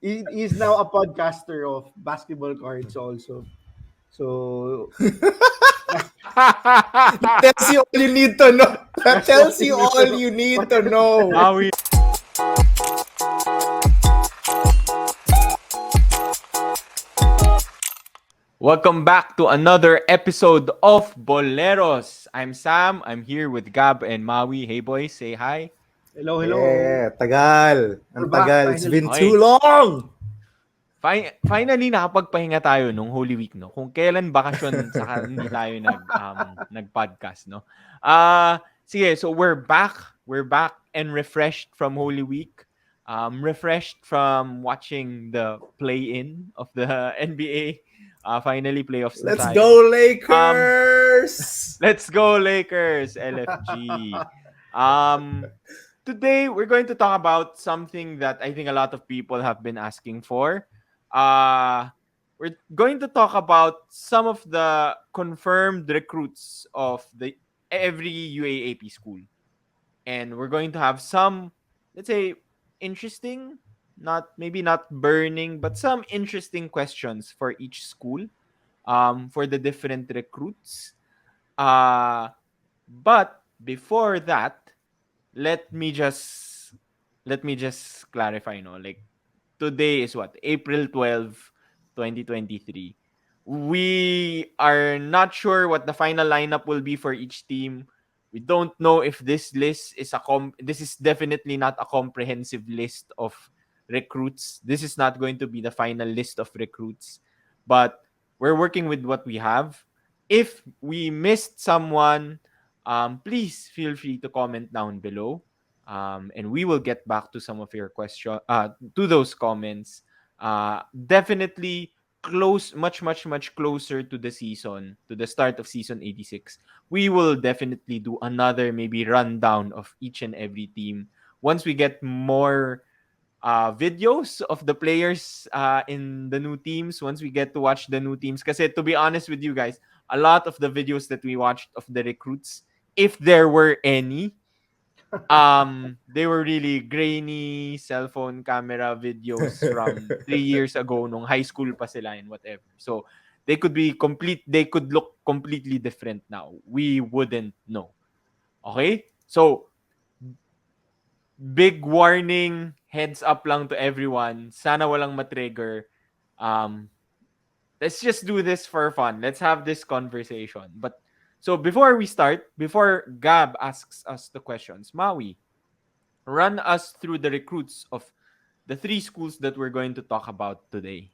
He's now a podcaster of basketball cards also. So That tells you all you need to know. That that's all tells you you need to all know. you need What to else is know. there? Maui. Welcome back to another episode of Boleros. I'm Sam. I'm here with Gab and Maui. Hey boys, say hi. Hello, hello. Yeah, tagal. We're Ang back tagal. It's finally. been too Okay. long. Finally nakapagpahinga tayo nung Holy Week, no. Kung kailan bakasyon saka hindi tayo nag-podcast, no. Sige, so we're back. We're back and refreshed from Holy Week. Refreshed from watching the play-in of the NBA. Finally playoffs na Let's tayo. go, Lakers! Let's go Lakers, LFG. Um Today we're going to talk about something that I think a lot of people have been asking for. We're going to talk about some of the confirmed recruits of the every UAAP school. And we're going to have some, let's say, interesting, not maybe not burning, but some interesting questions for each school, for the different recruits. Uh, but before that, let me just let me just clarify, no, like today is what, April 12th, 2023. We are not sure what the final lineup will be for each team. We don't know if this list is this is definitely not a comprehensive list of recruits. This is not going to be the final list of recruits, but we're working with what we have. If we missed someone, please feel free to comment down below, and we will get back to some of your question, to those comments. Definitely much closer to the season, to the start of season 86. We will definitely do another maybe rundown of each and every team once we get more videos of the players in the new teams, once we get to watch the new teams. Because to be honest with you guys, a lot of the videos that we watched of the recruits, if there were any, they were really grainy cell phone camera videos from 3 years ago nung high school pa sila and whatever. So they could look completely different now. We wouldn't know. Okay? So big warning, heads up lang to everyone. Sana walang matrigger. Um, let's just do this for fun. Let's have this conversation. But so before we start, before Gab asks us the questions, Maui, run us through the recruits of the three schools that we're going to talk about today.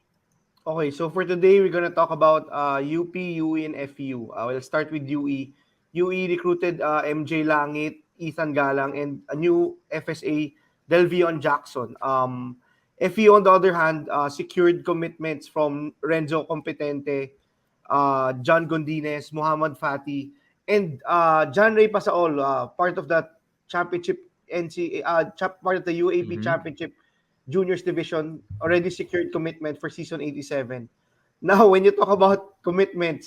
Okay, so for today, we're gonna talk about UP, UE, and FEU. We'll start with UE. UE recruited MJ Langit, Ethan Galang, and a new FSA, Delvion Jackson. FEU, on the other hand, secured commitments from Renzo Competente, John Gondines, Muhammad Fati, and John Ray Pasaol, part of that championship part of the UAP Mm-hmm. championship juniors division, already secured commitment for season 87. Now, when you talk about commitments,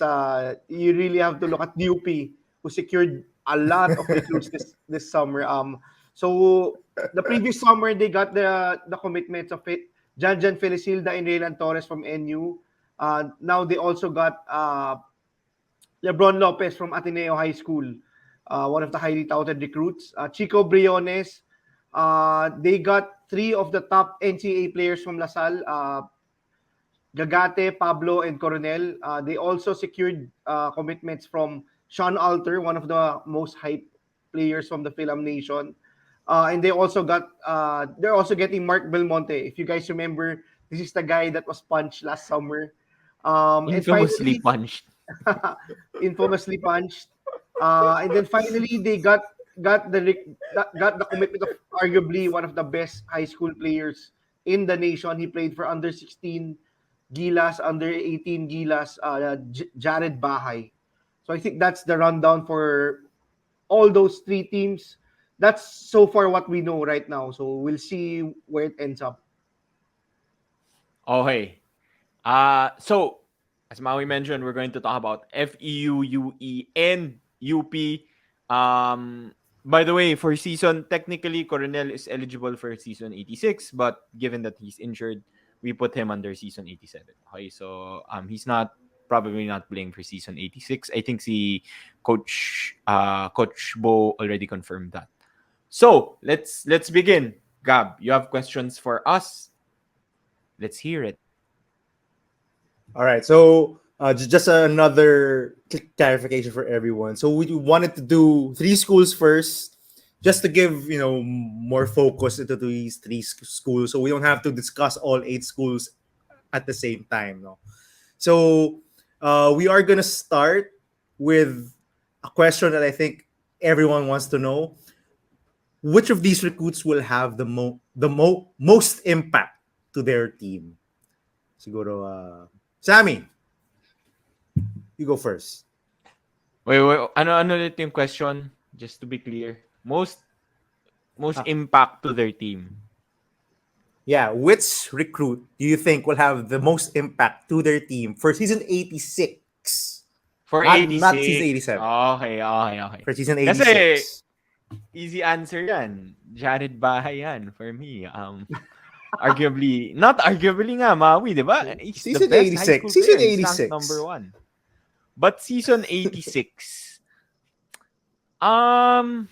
you really have to look at UP, who secured a lot of recruits this summer. So the previous summer they got the commitments of it. Janjan Felicilda and Raylan Torres from NU. Now they also got Lebron Lopez from Ateneo High School, one of the highly touted recruits. Chico Briones. They got three of the top NCAA players from LaSalle, Gagate, Pablo, and Coronel. They also secured commitments from Sean Alter, one of the most hyped players from the Film Nation. And they're also getting Mark Belmonte. If you guys remember, this is the guy that was punched last summer. And Infamously finally, punched. infamously punched. And then finally, they got the commitment of arguably one of the best high school players in the nation. He played for under 16 Gilas, under 18 Gilas, Jared Bahay. So I think that's the rundown for all those three teams. That's so far what we know right now. So we'll see where it ends up. Okay. So as Maui mentioned, we're going to talk about FEU, UE, and UP. By the way, technically Coronel is eligible for season 86, but given that he's injured, we put him under season 87. Okay, so he's not probably not playing for season 86. I think Coach Bo already confirmed that. So let's begin. Gab, you have questions for us? Let's hear it. All right. So just another clarification for everyone. So we wanted to do 3 schools first, just to give more focus into these 3 schools, so we don't have to discuss all 8 schools at the same time. No. So we are gonna start with a question that I think everyone wants to know: which of these recruits will have most impact to their team? Siguro, Sammy, you go first. Wait, ano ulit yung question? Just to be clear. Most Ah. impact to their team. Yeah, which recruit do you think will have the most impact to their team for season 86? For Not 86. season 87. Okay. For season Kasi 86. easy answer yan. Jared Bahay yan for me. Arguably, not arguably nga, Maui, di ba? He's the Season best high 86. school Season player. He's ranked 86. number 1. But season 86, I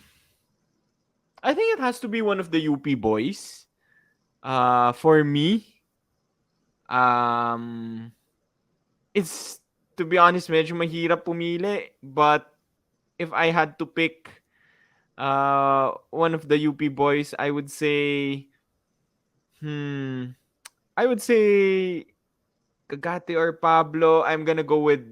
think it has to be one of the UP boys. For me, it's, to be honest, medyo mahirap pumili. But if I had to pick one of the UP boys, I would say, Kagate or Pablo. I'm gonna go with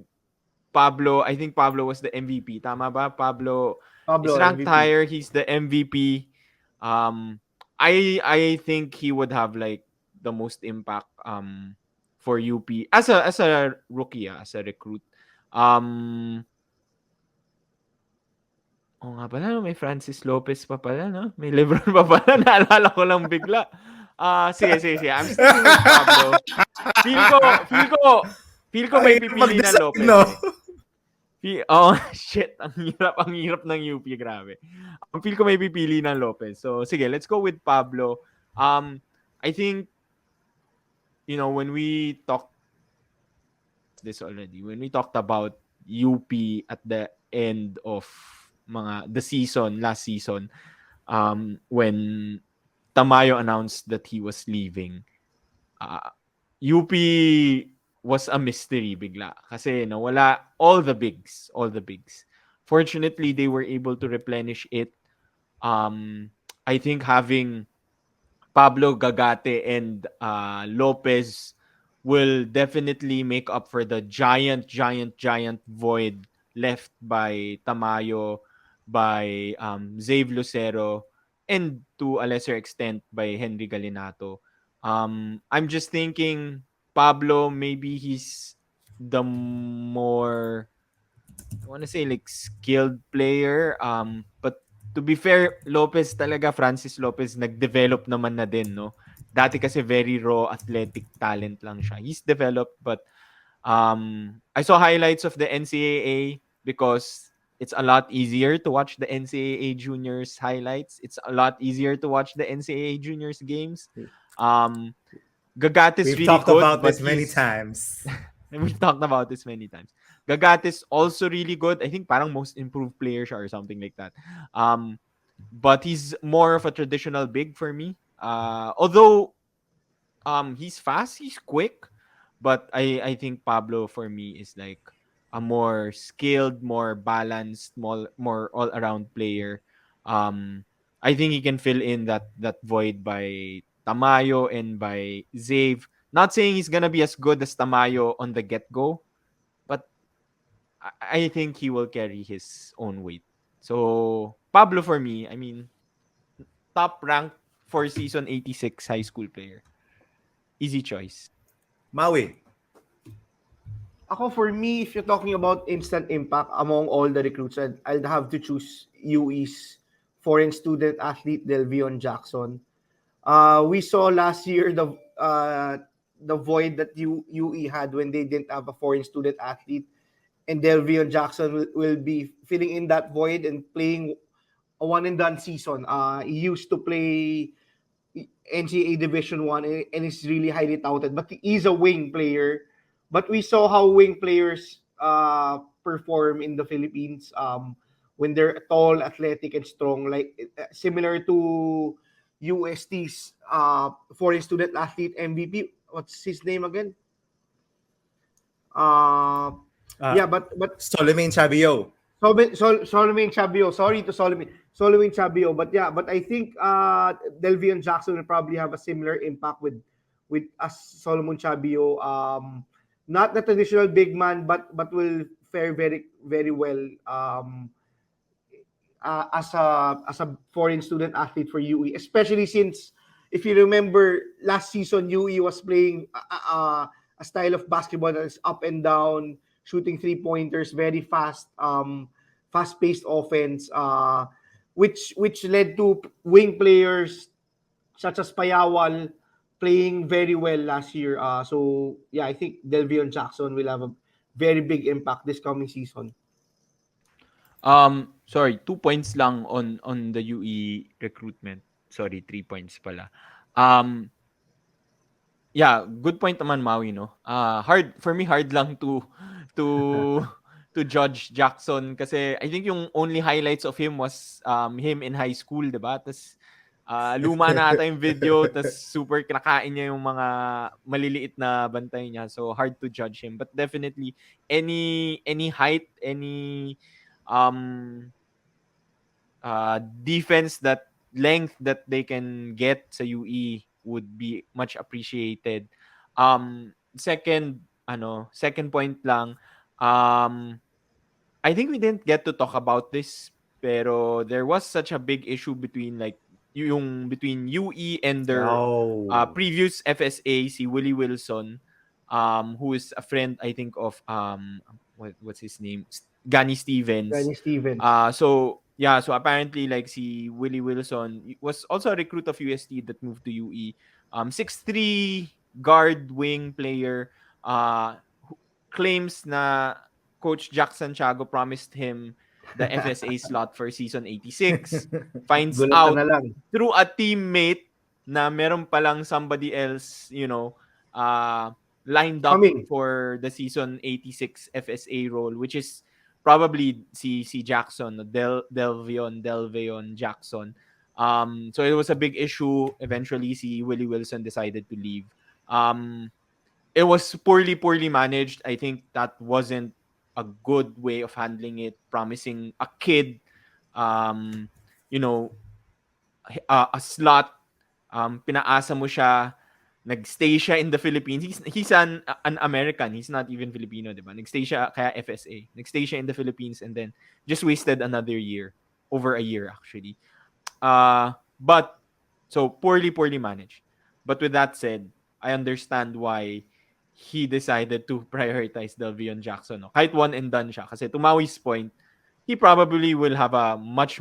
Pablo. I think Pablo was the MVP. Tama ba? Pablo is ranked MVP. higher. He's the MVP. I think he would have like the most impact for UP as a rookie, as a recruit. Oo nga pala, may Francis Lopez pa pala, no? May Lebron pa pala. Naalala ko lang bigla. Sige. I'm sticking with Pablo. Feel ko may pipili ng Lopez. No? Shit. Ang hirap ng UP, grabe. Feel ko may pipili ng Lopez. So, sige, let's go with Pablo. I think, when we talked this already, when we talked about UP at the end of last season, when Tamayo announced that he was leaving, UP was a mystery bigla kasi nawala all the bigs. Fortunately, they were able to replenish it. I think having Pablo, Gagate, and Lopez will definitely make up for the giant void left by Tamayo, by Zave Lucero, and to a lesser extent by Henry Galinato. I'm just thinking Pablo, maybe he's the more, I want to say, like, skilled player. But to be fair, Francis Lopez, nag-develop naman na din, no? Dati kasi very raw athletic talent lang siya. He's developed, but I saw highlights of the NCAA because it's a lot easier to watch the NCAA juniors highlights. It's a lot easier to watch the NCAA juniors games. Gagat is We've really talked good, about but this many times. and we've talked about this many times. Gagat is also really good. I think parang most improved player siya or something like that. But he's more of a traditional big for me. Although he's fast, he's quick, but I think Pablo for me is like a more skilled, more balanced, more all around player. I think he can fill in that void by Tamayo and by Zave. Not saying he's gonna be as good as Tamayo on the get go, but I think he will carry his own weight. So Pablo for me, I mean, top rank for season 86 high school player. Easy choice. Maui. Ako, for me, if you're talking about instant impact among all the recruits, I'd have to choose UE's foreign student athlete Delvion Jackson. We saw last year the void that UE had when they didn't have a foreign student athlete, and Delvion Jackson will be filling in that void and playing a one and done season. He used to play NCAA Division 1 and is really highly touted, but he is a wing player. But we saw how wing players perform in the Philippines when they're tall, athletic, and strong, like similar to UST's foreign student athlete MVP. What's his name again? Uh, yeah, but Solomon Chabio. Solomon Chabio. Sorry to Solomon Chabio. But yeah, but I think Delvion Jackson will probably have a similar impact with as Solomon Chabio. Not the traditional big man, but will fare very very well as a foreign student athlete for UE, especially since if you remember last season UE was playing a style of basketball that is up and down, shooting three pointers, very fast, fast paced offense, which led to wing players such as Payawal playing very well last year. So yeah, I think Delvion Jackson will have a very big impact this coming season. Sorry, 2 points lang on the UE recruitment. Sorry, 3 points pala. Um, yeah, good point naman Maui, no. Hard for me, hard lang to to judge Jackson kasi I think yung only highlights of him was him in high school, 'di ba? Tas luma na ata yung video, tas super kinakain niya yung mga maliliit na bantay niya. So hard to judge him. But definitely any height, any um defense that length that they can get sa UE would be much appreciated. Second point lang, I think we didn't get to talk about this, pero there was such a big issue between UE and their Oh. previous FSA, si Willie Wilson, who is a friend I think of what's his name? Gani Stevens. Danny Stevens. So apparently like si Willie Wilson was also a recruit of UST that moved to UE. 6'3" guard wing player who claims na Coach Jack Santiago promised him the FSA slot for season 86. Finds Gulatan na out lang. through a teammate na meron palang somebody else, lined up Coming. for the season 86 FSA role, which is probably si Jackson, Delvion Jackson. So it was a big issue. Eventually, si Willie Wilson decided to leave. It was poorly managed. I think that wasn't a good way of handling it. Promising a kid, you know, a slot, pinaasa mo siya, nagstay siya in the Philippines. He's an American. He's not even Filipino, di ba? Nagstay siya, kaya FSA. Nagstay siya in the Philippines and then just wasted another year. Over a year, actually. But, so, poorly managed. But with that said, I understand why he decided to prioritize Delvion Jackson. No? Kahit one and done siya. Kasi to Maui's point, he probably will have a much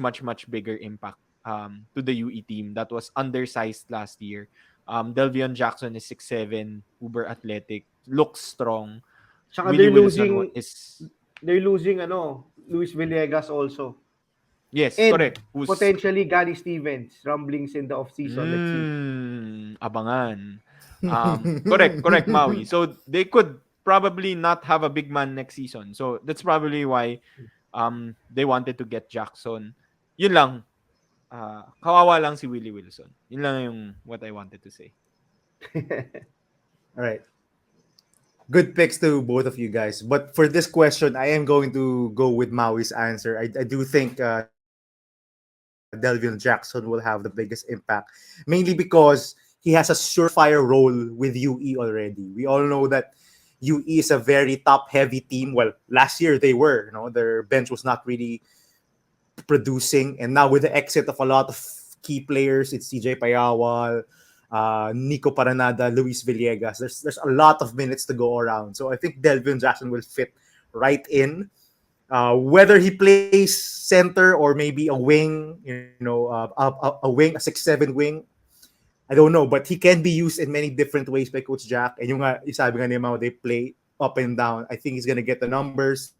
bigger impact to the UE team that was undersized last year. Delvion Jackson is 6'7", uber athletic, looks strong. Tsaka Willie Wilson is... they're losing Luis Villegas also. Yes, And correct. Who's... potentially Gani Stevens, rumblings in the off-season. Let's see. Abangan. Correct, Maui. So they could probably not have a big man next season. So that's probably why they wanted to get Jackson. Yun lang. Kawawa lang si Willie Wilson. Yun lang yung what I wanted to say. All right. Good picks to both of you guys. But for this question, I am going to go with Maui's answer. I do think Delvion Jackson will have the biggest impact, mainly because he has a surefire role with UE already. We all know that UE is a very top-heavy team. Well, last year they were. Their bench was not really producing, and now with the exit of a lot of key players, it's CJ Payawal, Nico Paranada, Luis Villegas. There's a lot of minutes to go around. So I think Delvion Jackson will fit right in. Whether he plays center or maybe a wing, a wing, a 6'7" wing, I don't know. But he can be used in many different ways by Coach Jack. And yung sabi nga ni Mau, they play up and down. I think he's gonna get the numbers.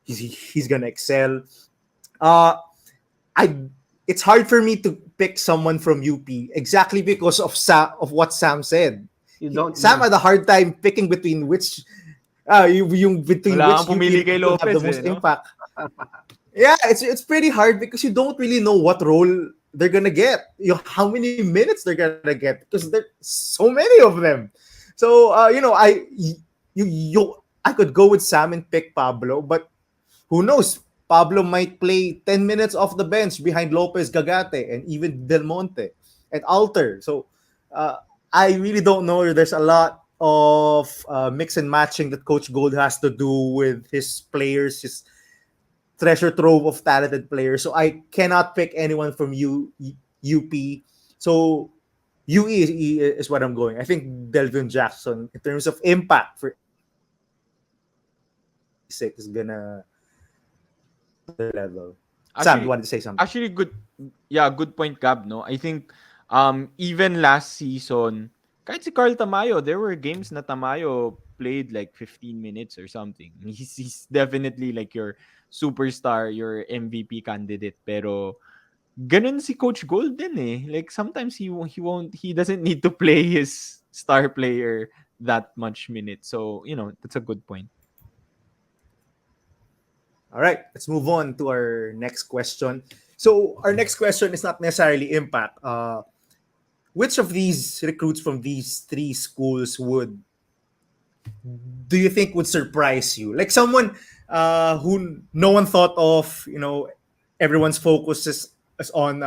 He's gonna excel. I it's hard for me to pick someone from UP exactly because of what Sam said. You don't Sam know. had a hard time picking between which between Wala which kang UP pumili kay recruit will have the Lopez most no? impact. Yeah, it's pretty hard because you don't really know what role they're gonna get. How many minutes they're gonna get because there's so many of them. So I could go with Sam and pick Pablo, but who knows? Pablo might play 10 minutes off the bench behind Lopez, Gagate, and even Del Monte and Alter. So uh, I really don't know. There's a lot of mix and matching that Coach Gold has to do with his players, his treasure trove of talented players. So I cannot pick anyone from UP. So UE is what I'm going. I think Delvin Jackson, in terms of impact for 86, is gonna another level. Sam, you Actually, wanted to say something? actually good. Yeah, good point, Gab. No, I think even last season, kahit si Carl Tamayo, there were games na Tamayo played like 15 minutes or something. He's definitely like your superstar, your MVP candidate. Pero ganun si Coach Gold din eh. Like sometimes he doesn't need to play his star player that much minutes. So, that's a good point. All right, let's move on to our next question. So our next question is not necessarily impact. Which of these recruits from these three schools do you think would surprise you? Like someone who no one thought of. Everyone's focus is on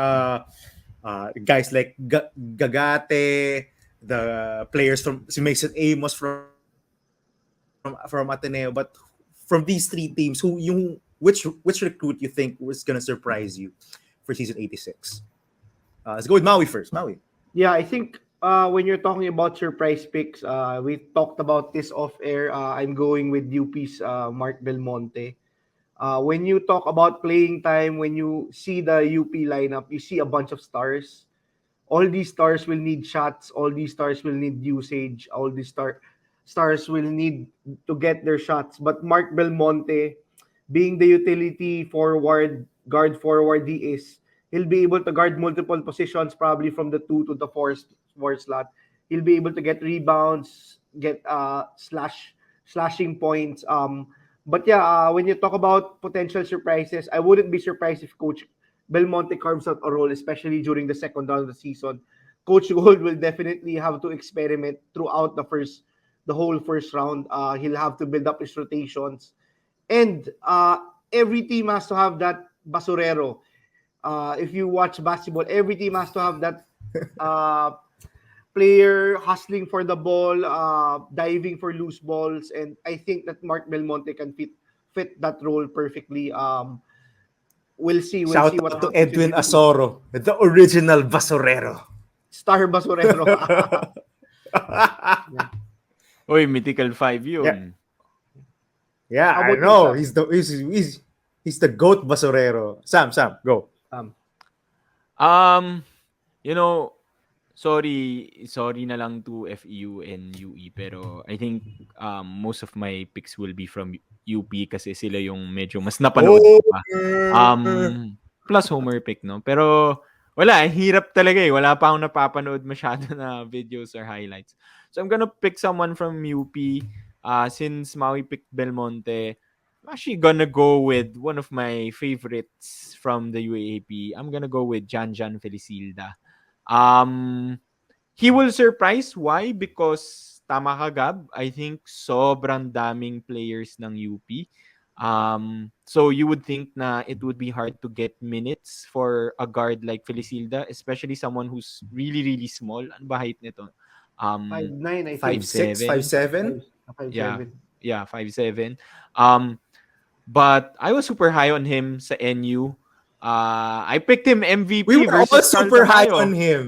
guys like Gagate, the players from si Mason Amos from Ateneo, but from these three teams, which recruit you think was gonna surprise you for season 86? Let's go with Maui first. Maui. Yeah, I think when you're talking about surprise picks, we talked about this off air. I'm going with UP's Mark Belmonte. When you talk about playing time, when you see the UP lineup, you see a bunch of stars. All these stars will need shots. All these stars will need usage. All these stars will need to get their shots. But Mark Belmonte, being the utility forward, guard forward he is, he'll be able to guard multiple positions, probably from the 2 to the 4 slot. He'll be able to get rebounds, get slashing points. But yeah, when you talk about potential surprises, I wouldn't be surprised if Coach Belmonte carves out a role, especially during the second round of the season. Coach Gold will definitely have to experiment throughout the whole first round. He'll have to build up his rotations, and every team has to have that basurero. If you watch basketball, every team has to have that uh, player hustling for the ball, diving for loose balls, and I think that Mark Belmonte can fit that role perfectly. We'll see. We'll Shout see what out to happens with Edwin UP. Asoro, the original basurero. Star basurero. Yeah. Uy, mythical 5 Yeah, yun. yeah, How I about you, know. Sam? He's the goat basurero. Sam, go. Um, Um, you know, sorry na lang to FEU and UE, pero I think most of my picks will be from UP kasi sila yung medyo mas napanood ko pa. Homer. Plus homer pick, no? Pero wala, hirap talaga eh. Wala pa akong napapanood masyado na videos or highlights. So I'm gonna pick someone from UP. Since Maui picked Belmonte, I'm actually gonna go with one of my favorites from the UAAP. I'm gonna go with Jan Felicilda. Um, he will surprise. Why? Because tama ka, Gab. I think sobrang daming players ng UP. So you would think na it would be hard to get minutes for a guard like Felicilda, especially someone who's really, really small. Ano ba height nito? 5'9", I Five think. 6, five 5'7". seven. Five, five Yeah. seven. Yeah, 5'7". Um, but I was super high on him sa NU. I picked him We MVP were all versus Carl super high on Tamayo. him.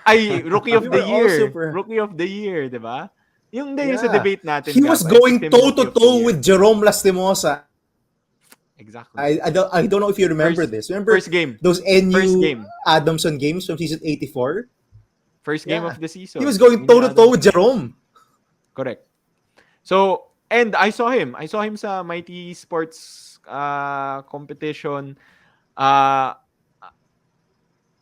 Ay, Rookie We of the were all Year. super. Rookie of the Year, 'di ba? Yung sa Yeah, debate natin, he was Gab, I picked going him toe Rookie to of the toe Year. with Jerome Lastimosa. Exactly. I don't know if you remember First this. Remember first game. those First NU game. Adamson games from season 84? First game Yeah, of the he was season. going Yun toe yung to toe with Adamson. Jerome. Correct. So, and I saw him. I saw him sa Mighty Sports competition. Uh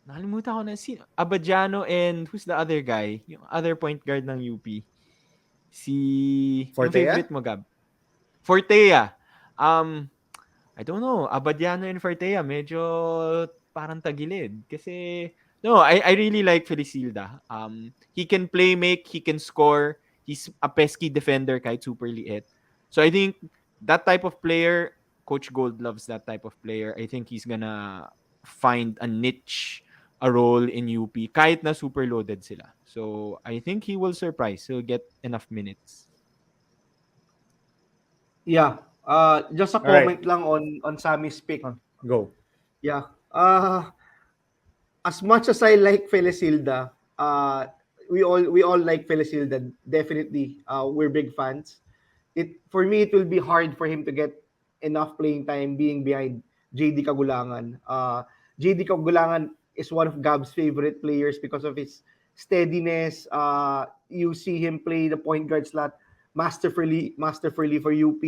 Nakalimutan ko na si Abadiano and who's the other guy? Yung other point guard ng UP. Yung Fortea? favorite mo, Gab. Fortea. Um, I don't know. Abadiano and Fortea, medyo parang tagilid. Kasi, no, I really like Felicilda. He can play make, he can score. He's a pesky defender kahit super liit. So I think that type of player, Coach Gold loves that type of player. I think he's gonna find a niche, a role in UP kahit na super loaded sila. So I think he will surprise. He'll get enough minutes. Yeah. Just a All right. comment lang on Sammy's pick. Go. Yeah. As much as I like Felicilda, we all like Felicilda. Definitely, we're big fans. For me, it will be hard for him to get enough playing time being behind JD Kagulangan. JD Kagulangan is one of Gab's favorite players because of his steadiness. You see him play the point guard slot masterfully for UP.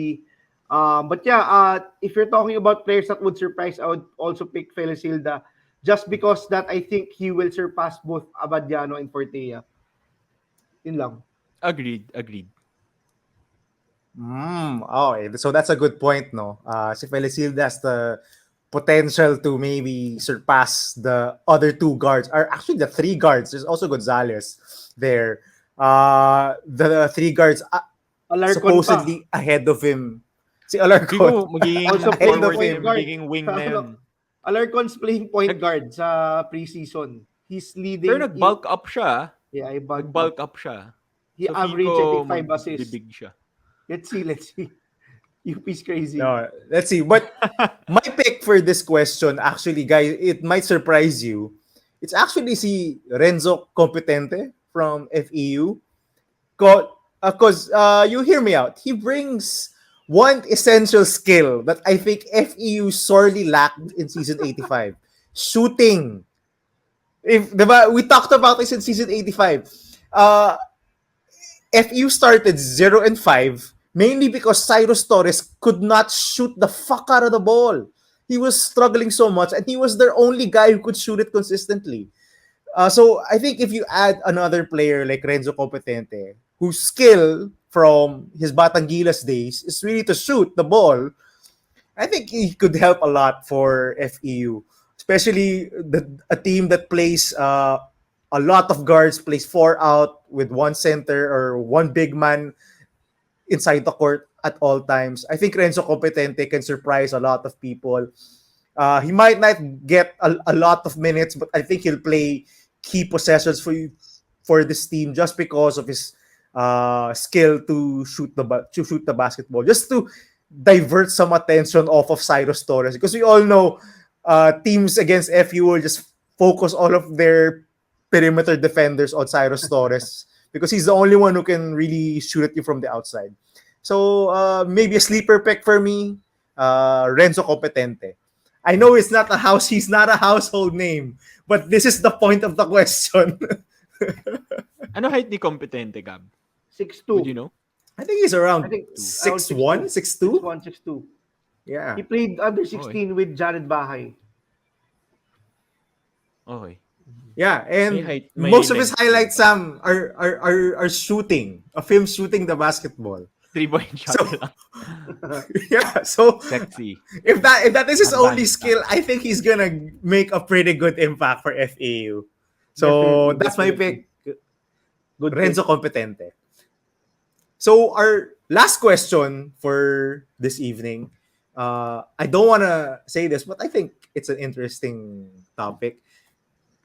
But yeah, if you're talking about players that would surprise, I would also pick Felicilda just because that I think he will surpass both Abadiano and Fortea. Yun lang. Agreed. Okay. So that's a good point, no? Si Felicilda has the potential to maybe surpass the other two guards, or actually the three guards. There's also Gonzalez there. The three guards Alarcon supposedly pa. ahead of him. Si Siguro Alarcon. magiging Also playing forward point na yun, guard. magiging wing na yun. Alarcon's playing point guard sa preseason. He's leading. Pero nag-bulk up siya. Yeah, he bulked Nag-bulk up. up siya. He So averaged, I think, 5 assists. magbibig siya. Let's see. UP's crazy. No, let's see. But my pick for this question, actually, guys, it might surprise you. It's actually si Renzo Competente from FEU. Because you hear me out. He brings one essential skill that I think FEU sorely lacked in season 85. Shooting. Diba, we talked about this in season 85. FEU started 0-5 mainly because Cyrus Torres could not shoot the fuck out of the ball. He was struggling so much and he was their only guy who could shoot it consistently. So I think if you add another player like Renzo Competente, whose skill from his Batangilas days is really to shoot the ball, I think he could help a lot for FEU, especially a team that plays a lot of guards, plays 4 out with one center or one big man inside the court at all times. I think Renzo Competente can surprise a lot of people. He might not get a lot of minutes, but I think he'll play key possessions for this team just because of his skill to shoot the basketball, just to divert some attention off of Cyrus Torres, because we all know teams against FU will just focus all of their perimeter defenders on Cyrus Torres because he's the only one who can really shoot at you from the outside. So maybe a sleeper pick for me, Renzo Competente. I know he's not a household name, but this is the point of the question. Ano height ni Competente, Gab? 6'2". Would you know? I think he's around I think 6'1", 6'2". 6'1", 6'2". Yeah. He played under 16 with Jared Bahay. Okay. Yeah, and May most of his length. highlights, Sam, are shooting, of him shooting the basketball. 3-point shot So- lang. Yeah, so Sexy. if that is his only Advanced skill, I think he's gonna make a pretty good impact for FAU. So that's my pick, Good Renzo Competente. So our last question for this evening, I don't want to say this, but I think it's an interesting topic.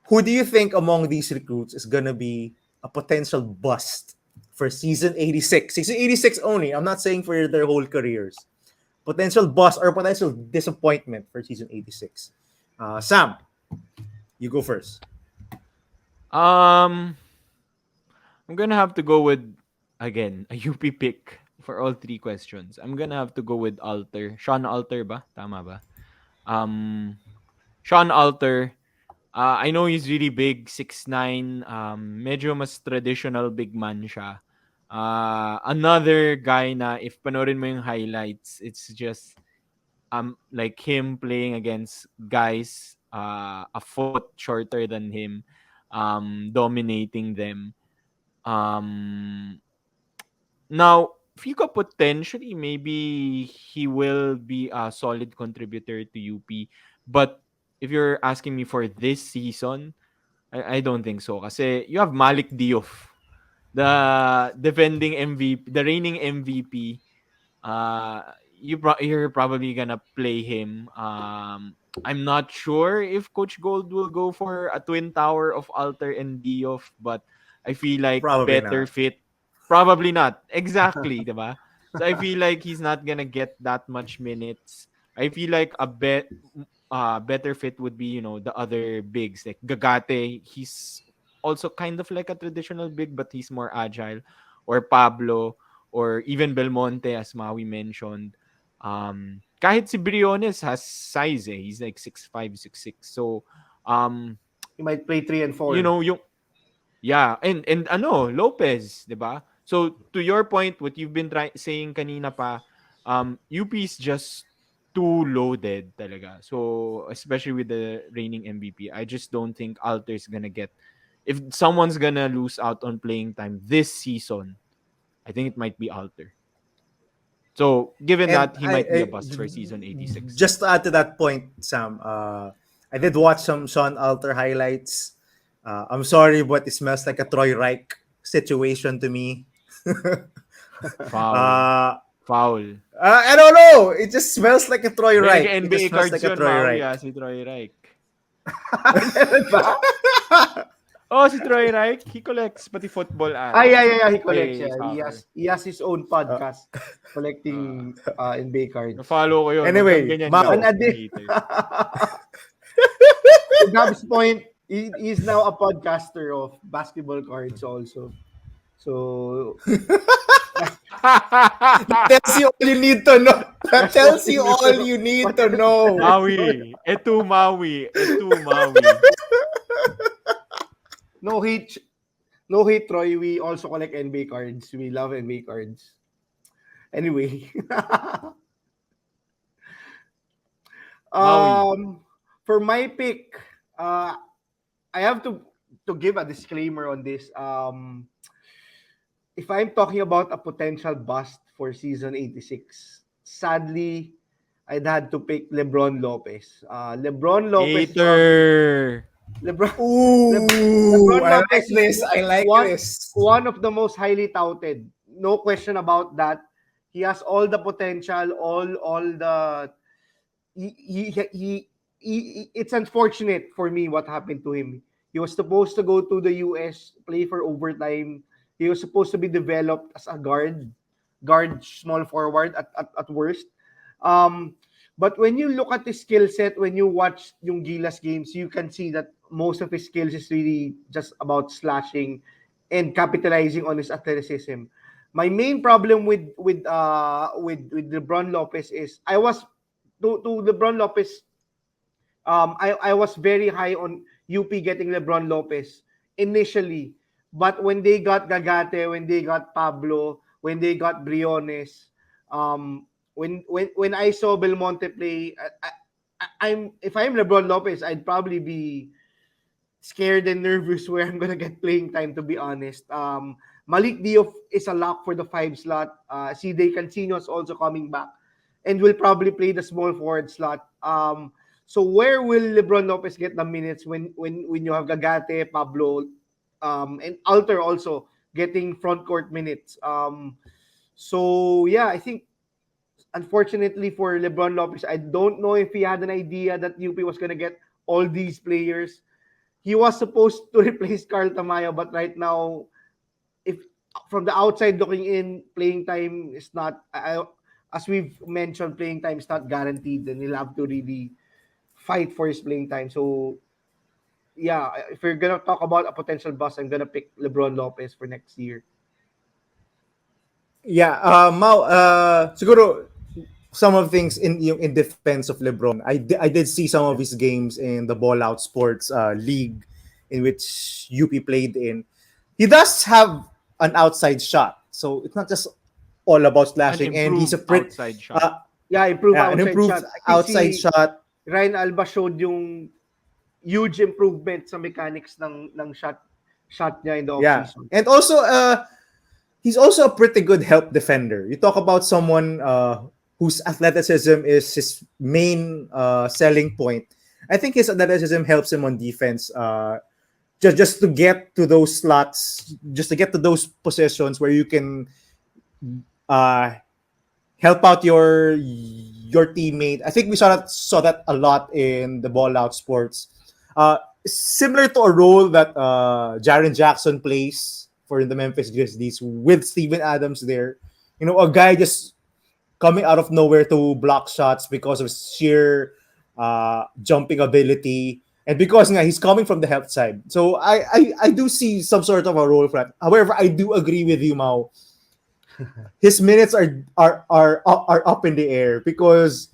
Who do you think among these recruits is gonna be a potential bust for season 86? Season 86 only. I'm not saying for their whole careers. Potential bust or potential disappointment for season 86. Sam, you go first. I'm gonna have to go with, again, a UP pick for all three questions. I'm gonna have to go with Alter. Sean Alter ba? Tama ba? Sean Alter. I know he's really big, 6'9". Medyo mas traditional big man siya. Another guy na if panoorin mo yung highlights, it's just like him playing against guys a foot shorter than him, dominating them. Um, Now, Fico potentially maybe he will be a solid contributor to UP, but if you're asking me for this season, I don't think so. Kasi you have Malik Diouf, the defending MVP, the reigning MVP. You're probably gonna play him. I'm not sure if Coach Gold will go for a twin tower of Alter and Diouf, but I feel like Probably better not. fit. Probably not. Exactly, diba? So I feel like he's not gonna get that much minutes. I feel like better fit would be, the other bigs like Gagate. He's also kind of like a traditional big, but he's more agile. Or Pablo, or even Belmonte, as Maui mentioned. Kahit si Briones has size eh. He's like 6'5", 6'6". So, You might play 3 and 4. yung yeah, and Lopez, 'di ba? So to your point, what you've been saying kanina pa, UP is just too loaded talaga. So especially with the reigning MVP, I just don't think Alter's gonna get. If someone's gonna lose out on playing time this season, I think it might be Alter. So given And that, he might be a bust for season 86. just to add to that point, Sam, I did watch some Sean Alter highlights. I'm sorry, but it smells like a Troy Reich situation to me. Foul. Foul. I don't know. It just smells like a Troy May Reich. It nag-NBA just smells cards like a yun, Troy Maui, Reich. si Troy Reich. Meron ba? Oh, si Troy Reich, he collects pati football Yeah. He collects. Play Yeah. soccer. He has his own podcast collecting NBA cards. Na-follow ko yun. Anyway, Huwag kang ganyan, Mau. Gab. An addition. Haters. To Gab's point, he's now a podcaster of basketball cards also. So That tells you all you need to know. That tells you all you need to know. Maui. Eto Maui. no hate, Troy. We also collect NBA cards. We love NBA cards. Anyway. For my pick, I have to give a disclaimer on this. If I'm talking about a potential bust for season 86, sadly, I'd had to pick LeBron Lopez. LeBron Lopez. Hater. Ooh, I like this. I like this. One of the most highly touted. No question about that. He has all the potential, all the it's unfortunate for me what happened to him. He was supposed to go to the US, play for overtime. He was supposed to be developed as a guard, small forward at worst. But when you look at his skill set, when you watch yung Gilas games, you can see that most of his skills is really just about slashing and capitalizing on his athleticism. My main problem with LeBron Lopez is I was to LeBron Lopez. I was very high on UP getting LeBron Lopez initially, but when they got Gagate, when they got Pablo, when they got Briones, when I saw Belmonte play, if I'm LeBron Lopez, I'd probably be scared and nervous where I'm gonna get playing time. To be honest, Malik Diouf is a lock for the 5 slot. CD Cancino is also coming back, and will probably play the small forward slot. So where will LeBron Lopez get the minutes when you have Gagate, Pablo, and Alter also getting front court minutes? So yeah, I think unfortunately for LeBron Lopez, I don't know if he had an idea that UP was gonna get all these players. He was supposed to replace Carl Tamayo, but right now, if from the outside looking in, playing time is not. As we've mentioned, playing time is not guaranteed, and he'll have to really fight for his playing time. So, yeah, if we're gonna talk about a potential bust, I'm gonna pick LeBron Lopez for next year. Yeah, Mau, siguro some of the things in defense of LeBron. I did see some of his games in the Ball Out Sports league in which UP played in. He does have an outside shot, so it's not just all about slashing. And he's a pretty outside shot. Yeah, improved an outside improved shot. I think outside si shot. Ryan Alba showed yung huge improvement sa mechanics ng shot niya in the Yeah. offseason. And also, he's also a pretty good help defender. You talk about someone whose athleticism is his main selling point. I think his athleticism helps him on defense. Just to get to those slots, just to get to those positions where you can uh, help out your teammate. I think we saw that a lot in the ball out sports. Similar to a role that Jaren Jackson plays for the Memphis Grizzlies with Steven Adams there. You know, a guy just coming out of nowhere to block shots because of sheer jumping ability and because nga, he's coming from the health side. So I do see some sort of a role for that. However, I do agree with you, Mao. His minutes are up in the air because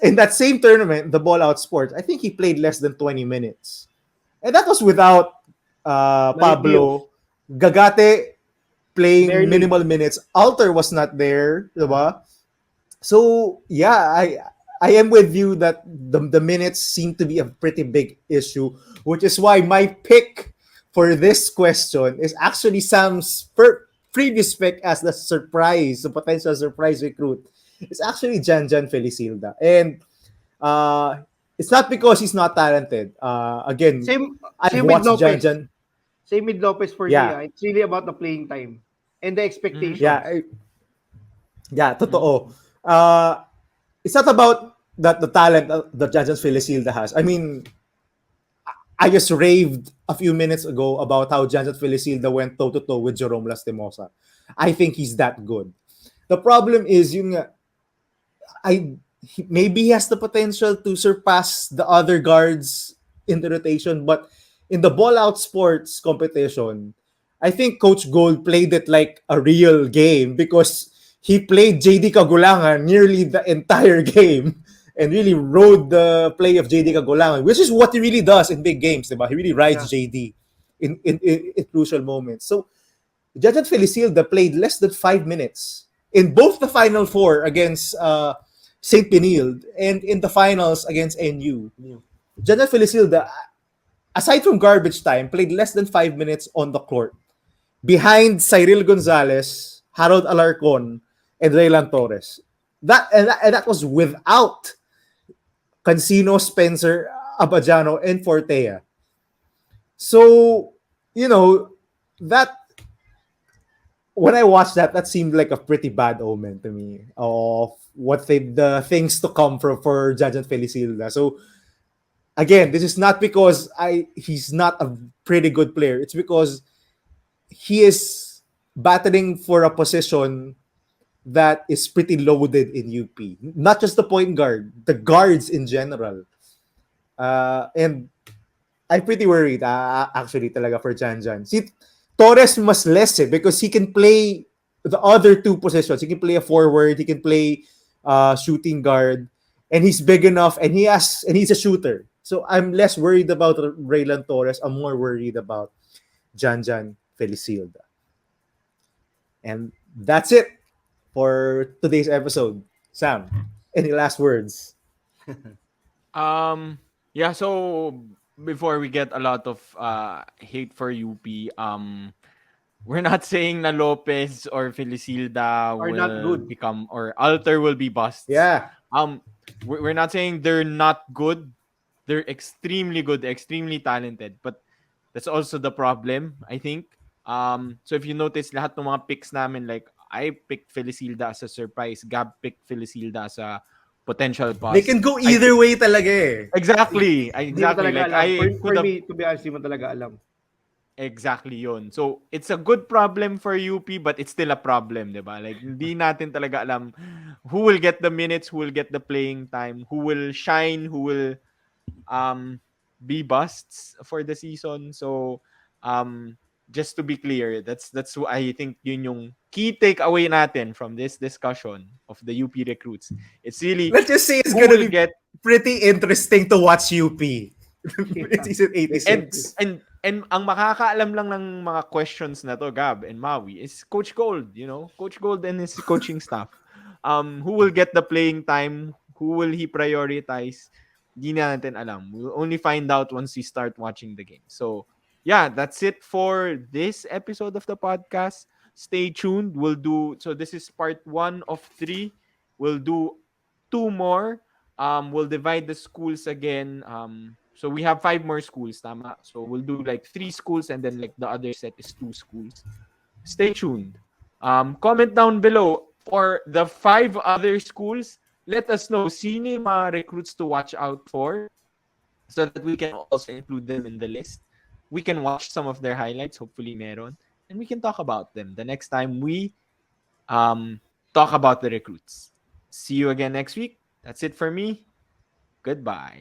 in that same tournament, the ball out sports, I think he played less than 20 minutes. And that was without Pablo, Gagate playing Barely. minimal minutes. Alter was not there, diba? So yeah, I am with you that the minutes seem to be a pretty big issue, which is why my pick for this question is actually Sam's previous pick as the potential surprise recruit. It's actually Janjan Felicilda. And it's not because he's not talented. Again, Same I've same with watched Lopez. Janjan. Same with Lopez for me. Yeah, It's really about the playing time and the yeah, expectations. yeah, totoo. Uh, it's not about the talent that Janjan Felicilda has. I mean, I just raved a few minutes ago about how Janjan Felicilda went toe-to-toe with Jerome Lastimosa. I think he's that good. The problem is yung maybe he has the potential to surpass the other guards in the rotation, but in the ball out sports competition, I think Coach Gold played it like a real game because he played JD Kagulangan nearly the entire game and really rode the play of JD Kagulangan, which is what he really does in big games, diba? He really rides Yeah. JD in crucial moments. So Jajan Felicilda played less than 5 minutes in both the Final Four against St. Peniel and in the finals against NU. Jajan Felicilda, aside from garbage time, played less than 5 minutes on the court behind Cyril Gonzalez, Harold Alarcon, and Raylan Torres. That was without Cancino, Spencer, Abajano, and Fortea. So, you know, that when I watched that, that seemed like a pretty bad omen to me of the things to come for Jajan Felicilda. So again, this is not because he's not a pretty good player. It's because he is battling for a position that is pretty loaded in UP. Not just the point guard, the guards in general. And I'm pretty worried actually talaga for Janjan. Si Torres mas less because he can play the other two positions. He can play a forward, he can play shooting guard, and he's big enough and he's a shooter. So I'm less worried about Raylan Torres. I'm more worried about Janjan Felicilda. And that's it for today's episode. Sam, any last words? Yeah, so before we get a lot of hate for UP, we're not saying na Lopez or Felicilda Are not will good. become or Alter will be busts. Yeah. We're not saying they're not good. They're extremely good, extremely talented. But that's also the problem, I think. So if you notice, lahat ng mga picks namin, like I picked Felicilda as a surprise, Gab picked Felicilda as a potential They bust. can go I either way talaga eh. exactly, Hindi mo exactly. talaga Like alam. I For could have me, to be honest, hindi mo talaga alam. exactly yon. So it's a good problem for UP, but it's still a problem, diba? Like hindi natin talaga alam who will get the minutes, who will get the playing time, who will shine, who will be busts for the season. So just to be clear, that's what I think yun yung key takeaway natin from this discussion of the UP recruits. It's really Let's just say it's who gonna will be get pretty interesting to watch UP. Yeah. Season and 86. and ang makakaalam lang ng mga questions na to, Gab and Maui, is Coach Gold, Coach Gold and his coaching staff. Who will get the playing time? Who will he prioritize? Di na natin alam. We'll only find out once we start watching the game. So, yeah, that's it for this episode of the podcast. Stay tuned. So this is part 1 of 3. We'll do 2 more. We'll divide the schools again. So we have 5 more schools, tama? So we'll do like 3 schools and then like the other set is 2 schools. Stay tuned. Comment down below for the 5 other schools. Let us know sino yung mga recruits to watch out for so that we can also include them in the list. We can watch some of their highlights, hopefully meron, and we can talk about them the next time we talk about the recruits. See you again next week. That's it for me. Goodbye.